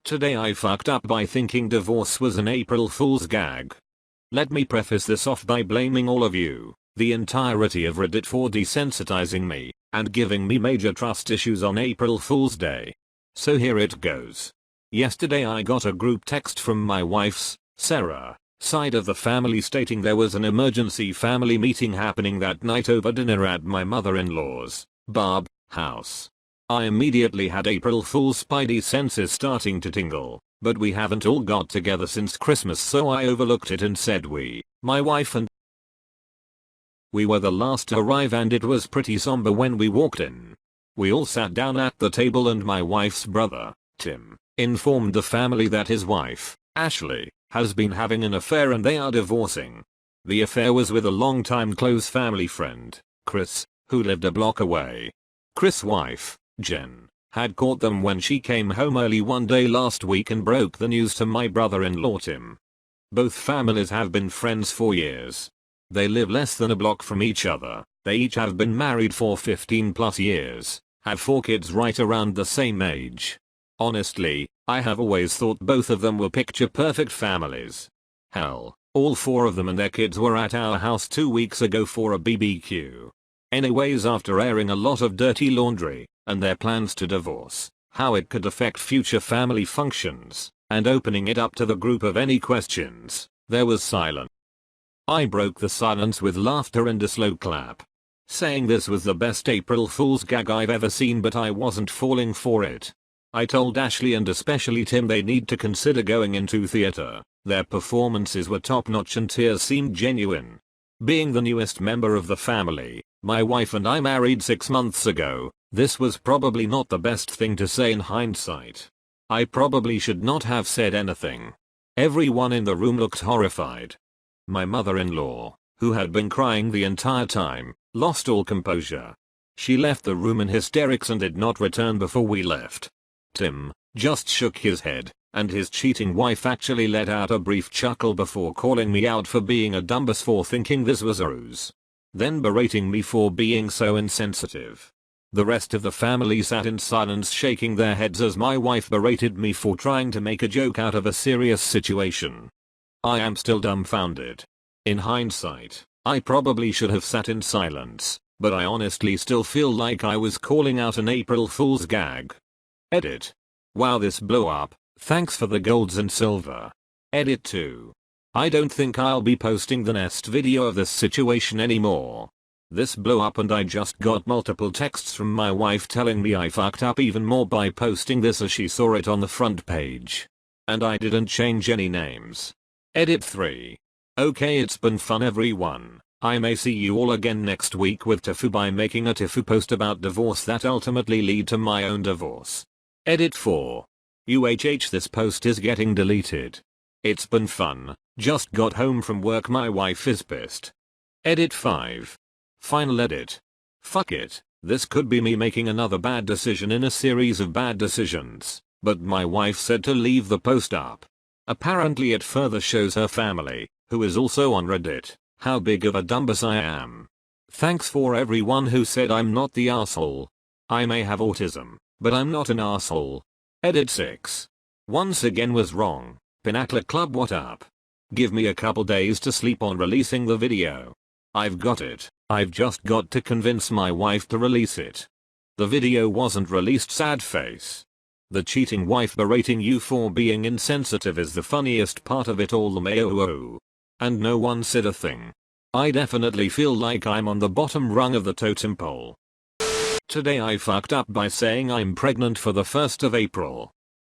Today I fucked up by thinking divorce was an April Fools gag. Let me preface this off by blaming all of you, the entirety of Reddit, for desensitizing me and giving me major trust issues on April Fool's Day. So here it goes. Yesterday I got a group text from my wife's, Sarah, side of the family stating there was an emergency family meeting happening that night over dinner at my mother-in-law's, Barb, house. I immediately had April Fool's spidey senses starting to tingle, but we haven't all got together since Christmas, so I overlooked it and said my wife and we were the last to arrive, and it was pretty somber when we walked in. We all sat down at the table and my wife's brother, Tim, informed the family that his wife, Ashley, has been having an affair and they are divorcing. The affair was with a longtime close family friend, Chris, who lived a block away. Chris' wife, Jen, had caught them when she came home early one day last week and broke the news to my brother-in-law Tim. Both families have been friends for years. They live less than a block from each other, they each have been married for 15 plus years, have 4 kids right around the same age. Honestly, I have always thought both of them were picture perfect families. Hell, all 4 of them and their kids were at our house 2 weeks ago for a BBQ. Anyways, after airing a lot of dirty laundry and their plans to divorce, how it could affect future family functions, and opening it up to the group of any questions, there was silence. I broke the silence with laughter and a slow clap, saying this was the best April Fool's gag I've ever seen, but I wasn't falling for it. I told Ashley and especially Tim they need to consider going into theater. Their performances were top notch and tears seemed genuine. Being the newest member of the family, my wife and I married 6 months ago, this was probably not the best thing to say in hindsight. I probably should not have said anything. Everyone in the room looked horrified. My mother-in-law, who had been crying the entire time, lost all composure. She left the room in hysterics and did not return before we left. Tim just shook his head, and his cheating wife actually let out a brief chuckle before calling me out for being a dumbass for thinking this was a ruse, then berating me for being so insensitive. The rest of the family sat in silence shaking their heads as my wife berated me for trying to make a joke out of a serious situation. I am still dumbfounded. In hindsight, I probably should have sat in silence, but I honestly still feel like I was calling out an April Fool's gag. Edit. Wow, this blew up. Thanks for the golds and silver. Edit 2. I don't think I'll be posting the next video of this situation anymore. This blew up and I just got multiple texts from my wife telling me I fucked up even more by posting this as she saw it on the front page. And I didn't change any names. Edit 3. Okay, it's been fun everyone. I may see you all again next week with TIFU by making a TIFU post about divorce that ultimately lead to my own divorce. Edit 4. This post is getting deleted. It's been fun, just got home from work, my wife is pissed. Edit 5. Final edit. Fuck it, this could be me making another bad decision in a series of bad decisions, but my wife said to leave the post up. Apparently it further shows her family, who is also on Reddit, how big of a dumbass I am. Thanks for everyone who said I'm not the asshole. I may have autism, but I'm not an asshole. Edit 6. Once again was wrong. Pinnacle Club, what up? Give me a couple days to sleep on releasing the video. I've got it. I've just got to convince my wife to release it. The video wasn't released, sad face. The cheating wife berating you for being insensitive is the funniest part of it all, the mayo. And no one said a thing. I definitely feel like I'm on the bottom rung of the totem pole. Today I fucked up by saying I'm pregnant for the 1st of April.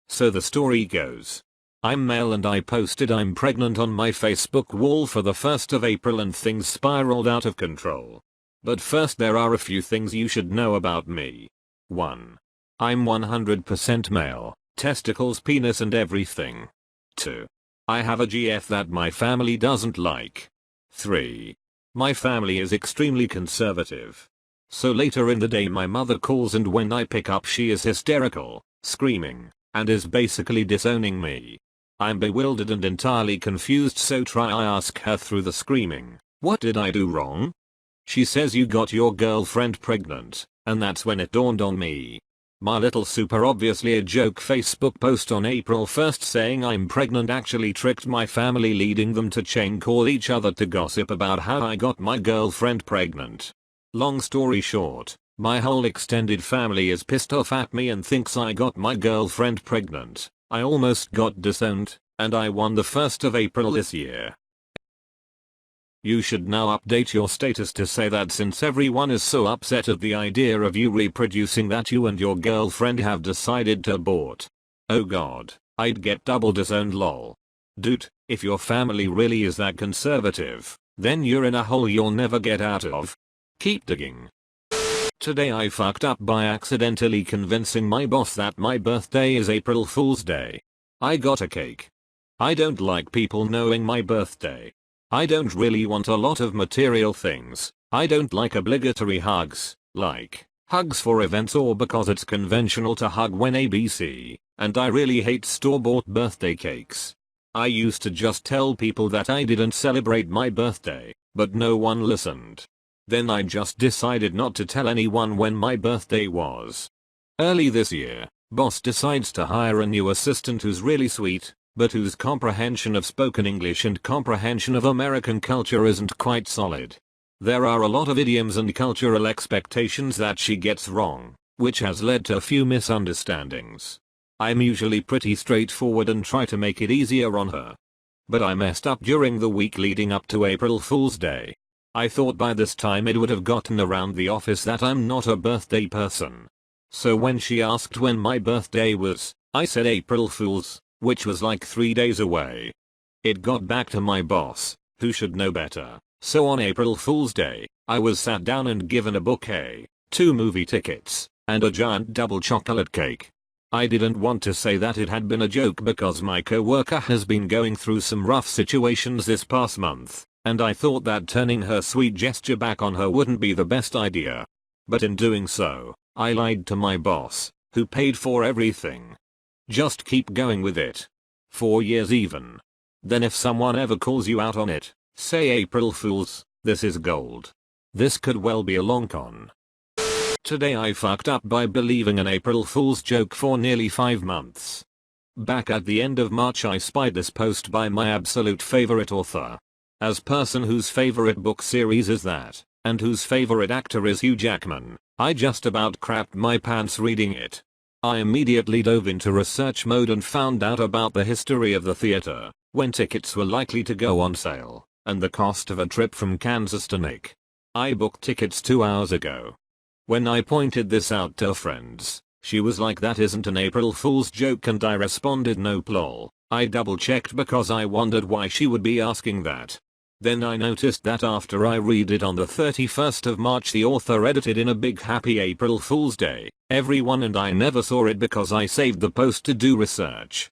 So the story goes. I'm male and I posted I'm pregnant on my Facebook wall for the 1st of April and things spiraled out of control. But first there are a few things you should know about me. 1. I'm 100% male, testicles, penis and everything. 2. I have a GF that my family doesn't like. 3. My family is extremely conservative. So later in the day my mother calls and when I pick up she is hysterical, screaming, and is basically disowning me. I'm bewildered and entirely confused, so I ask her through the screaming, what did I do wrong? She says you got your girlfriend pregnant, and that's when it dawned on me. My little super obviously a joke Facebook post on April 1st saying I'm pregnant actually tricked my family, leading them to chain call each other to gossip about how I got my girlfriend pregnant. Long story short, my whole extended family is pissed off at me and thinks I got my girlfriend pregnant. I almost got disowned, and I won the 1st of April this year. You should now update your status to say that since everyone is so upset at the idea of you reproducing that you and your girlfriend have decided to abort. Oh god, I'd get double disowned lol. Dude, if your family really is that conservative, then you're in a hole you'll never get out of. Keep digging. Today I fucked up by accidentally convincing my boss that my birthday is April Fool's Day. I got a cake. I don't like people knowing my birthday. I don't really want a lot of material things. I don't like obligatory hugs, like hugs for events or because it's conventional to hug when ABC, and I really hate store-bought birthday cakes. I used to just tell people that I didn't celebrate my birthday, but no one listened. Then I just decided not to tell anyone when my birthday was. Early this year, boss decides to hire a new assistant who's really sweet, but whose comprehension of spoken English and comprehension of American culture isn't quite solid. There are a lot of idioms and cultural expectations that she gets wrong, which has led to a few misunderstandings. I'm usually pretty straightforward and try to make it easier on her. But I messed up during the week leading up to April Fool's Day. I thought by this time it would have gotten around the office that I'm not a birthday person. So when she asked when my birthday was, I said April Fool's, which was like 3 days away. It got back to my boss, who should know better, so on April Fool's Day, I was sat down and given a bouquet, 2 movie tickets, and a giant double chocolate cake. I didn't want to say that it had been a joke because my coworker has been going through some rough situations this past month, and I thought that turning her sweet gesture back on her wouldn't be the best idea. But in doing so, I lied to my boss, who paid for everything. Just keep going with it. 4 years even. Then if someone ever calls you out on it, say April Fools, this is gold. This could well be a long con. Today I fucked up by believing an April Fool's joke for nearly 5 months. Back at the end of March I spied this post by my absolute favorite author. As person whose favorite book series is that, and whose favorite actor is Hugh Jackman, I just about crapped my pants reading it. I immediately dove into research mode and found out about the history of the theater, when tickets were likely to go on sale, and the cost of a trip from Kansas to Nick. I booked tickets 2 hours ago. When I pointed this out to friends, she was like, that isn't an April Fool's joke, and I responded nope lol. I double checked because I wondered why she would be asking that. Then I noticed that after I read it on the 31st of March the author edited in a big happy April Fool's Day, everyone, and I never saw it because I saved the post to do research.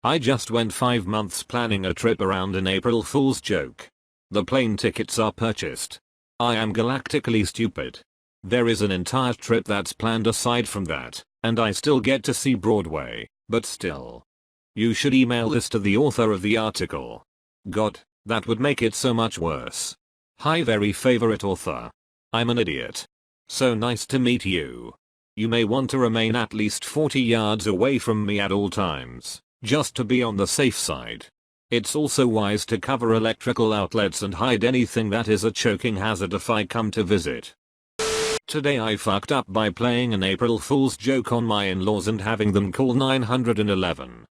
I just went 5 months planning a trip around an April Fool's joke. The plane tickets are purchased. I am galactically stupid. There is an entire trip that's planned aside from that, and I still get to see Broadway, but still. You should email this to the author of the article. God. That would make it so much worse. Hi very favorite author. I'm an idiot. So nice to meet you. You may want to remain at least 40 yards away from me at all times, just to be on the safe side. It's also wise to cover electrical outlets and hide anything that is a choking hazard if I come to visit. Today I fucked up by playing an April Fool's joke on my in-laws and having them call 911.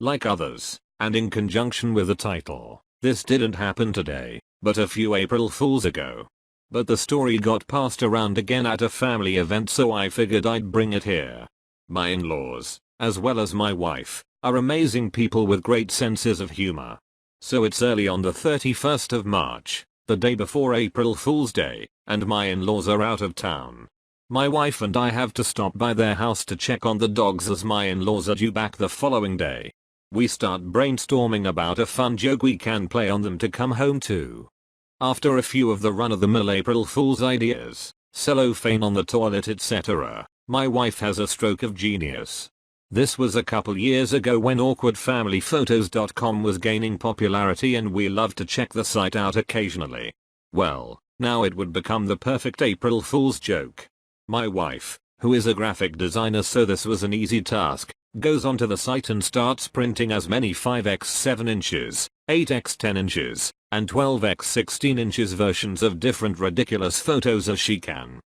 Like others, and in conjunction with the title. This didn't happen today, but a few April Fools ago. But the story got passed around again at a family event, so I figured I'd bring it here. My in-laws, as well as my wife, are amazing people with great senses of humor. So it's early on the 31st of March, the day before April Fool's Day, and my in-laws are out of town. My wife and I have to stop by their house to check on the dogs as my in-laws are due back the following day. We start brainstorming about a fun joke we can play on them to come home to. After a few of the run-of-the-mill April Fool's ideas, cellophane on the toilet etc., my wife has a stroke of genius. This was a couple years ago when awkwardfamilyphotos.com was gaining popularity and we love to check the site out occasionally. Well, now it would become the perfect April Fool's joke. My wife, who is a graphic designer, so this was an easy task, goes onto the site and starts printing as many 5x 7 inches, 8x 10 inches, and 12x 16 inches versions of different ridiculous photos as she can.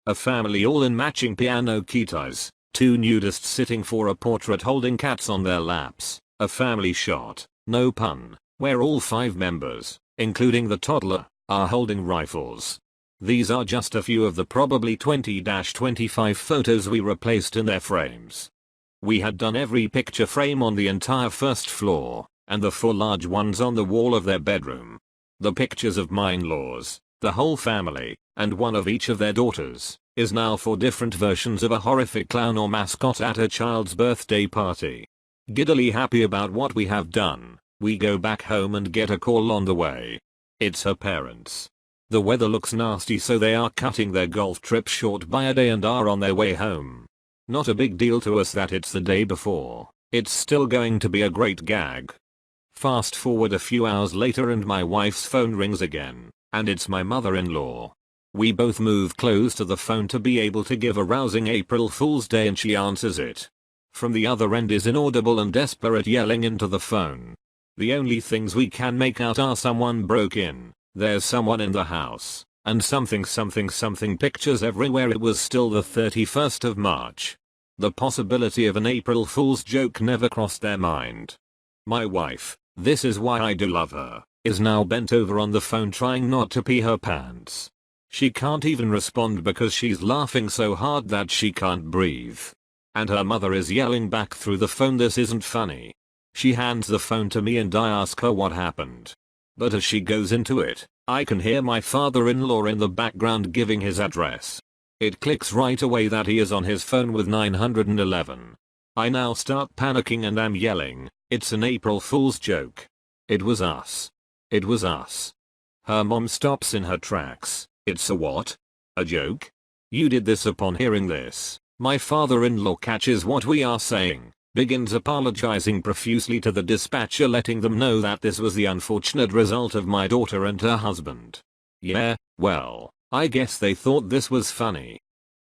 A family all in matching piano key ties, 2 nudists sitting for a portrait holding cats on their laps, a family shot, no pun, where all 5 members, including the toddler, are holding rifles. These are just a few of the probably 20-25 photos we replaced in their frames. We had done every picture frame on the entire first floor, and the 4 large ones on the wall of their bedroom. The pictures of my in-laws, the whole family, and one of each of their daughters, is now 4 different versions of a horrific clown or mascot at a child's birthday party. Giddily happy about what we have done, we go back home and get a call on the way. It's her parents. The weather looks nasty, so they are cutting their golf trip short by a day and are on their way home. Not a big deal to us that it's the day before, it's still going to be a great gag. Fast forward a few hours later and my wife's phone rings again, and it's my mother-in-law. We both move close to the phone to be able to give a rousing April Fool's Day, and she answers it. From the other end is inaudible and desperate yelling into the phone. The only things we can make out are someone broke in, there's someone in the house, and something pictures everywhere. It was still the 31st of March. The possibility of an April Fool's joke never crossed their mind. My wife, this is why I do love her, is now bent over on the phone trying not to pee her pants. She can't even respond because she's laughing so hard that she can't breathe. And her mother is yelling back through the phone, "This isn't funny." She hands the phone to me and I ask her what happened. But as she goes into it, I can hear my father-in-law in the background giving his address. It clicks right away that he is on his phone with 911. I now start panicking and am yelling, "It's an April Fool's joke. It was us. It was us." Her mom stops in her tracks. "It's a what? A joke? You did this?" Upon hearing this, my father-in-law catches what we are saying, begins apologizing profusely to the dispatcher, letting them know that this was the unfortunate result of my daughter and her husband. Yeah, well, I guess they thought this was funny.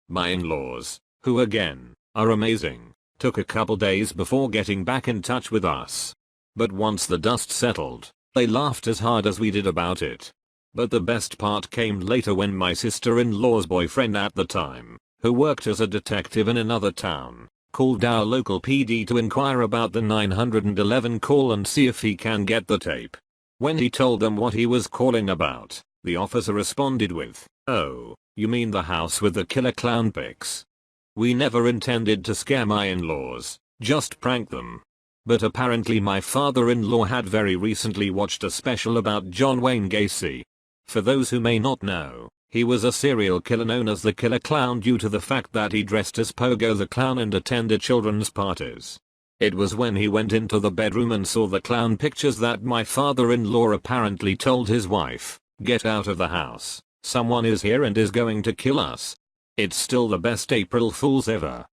My in-laws, who again, are amazing, took a couple days before getting back in touch with us. But once the dust settled, they laughed as hard as we did about it. But the best part came later when my sister-in-law's boyfriend at the time, who worked as a detective in another town, called our local PD to inquire about the 911 call and see if he can get the tape. When he told them what he was calling about, the officer responded with, "Oh, you mean the house with the killer clown pics?" We never intended to scare my in-laws, just prank them. But apparently my father-in-law had very recently watched a special about John Wayne Gacy. For those who may not know, he was a serial killer known as the Killer Clown due to the fact that he dressed as Pogo the Clown and attended children's parties. It was when he went into the bedroom and saw the clown pictures that my father-in-law apparently told his wife, "Get out of the house, someone is here and is going to kill us." It's still the best April Fools ever.